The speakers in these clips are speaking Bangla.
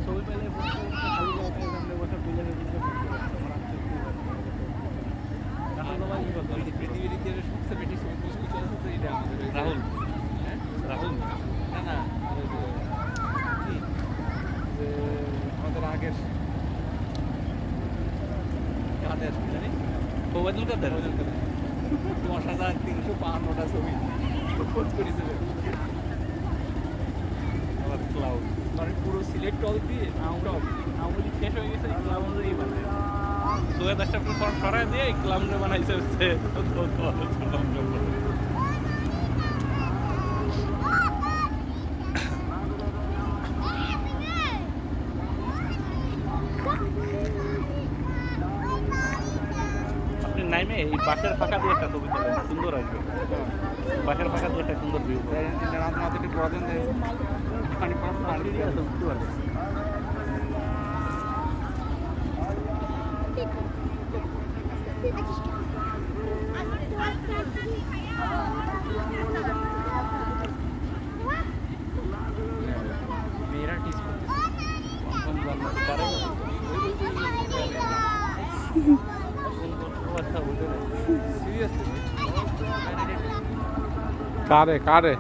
ছবি পেলে খালি জায়গায় সামনে বসে তুলে পৃথিবীর ইতিহাসে সবচেয়ে বেশি ছবি পোস্ট করতে এটা আমাদের রাহুল। হ্যাঁ রাহুল না না কি যে আমাদের আগের কাদের জানি ওবায়দুল কাদের 10,352টা ছবি পোস্ট করেছে আবার ক্লাউড মানে পুরো সিলেক্ট অল দিয়ে আওয়ামী শেষ হয়ে গেছে ক্লাউড এই বানায় সোয়া 10টা ফর্ম সরাই দিয়ে ক্লাউড বানাইছে হচ্ছে আপনি নাইমে এই বাসের ফাঁকা দিয়ে একটা ছবি তোলেন সুন্দর আসবে বাসের ফাঁকা দিয়ে একটা সুন্দর ভিউ রাত মাত্র একটু প্রয়োজন দেয় পানি বুঝতে পারবে মেয়েরা টিস কারে কারে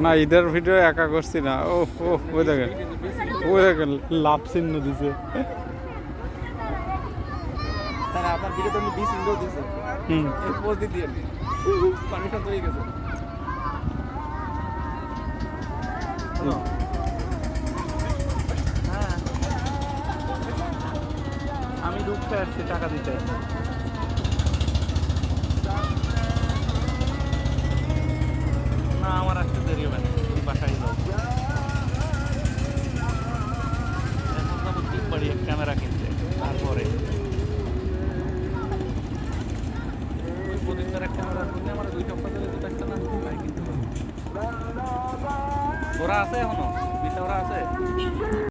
না ঈদের ভিডিও একা করছি না ও ও ওই দেখেন লাভ চিহ্ন দিছে আপনার ভিডিও তো 20 ইন্ডো দিছে পোস্ট দিয়ে পারমিশন তো হয়ে গেছে হ্যাঁ আমি ঢুকতে আসছি টাকা দিতে না আমার আসতে দেরি হবে না বাসায় যাও এখন তো ঠিক পারি ক্যামেরা কিনতে তারপরে ওই প্রদীপের এক ক্যামেরা কিনলে আমার 2 সপ্তাহ ধরে যেতে আসছে না তাই কিনতে ওরা আছে এখনো বিশা ওরা আছে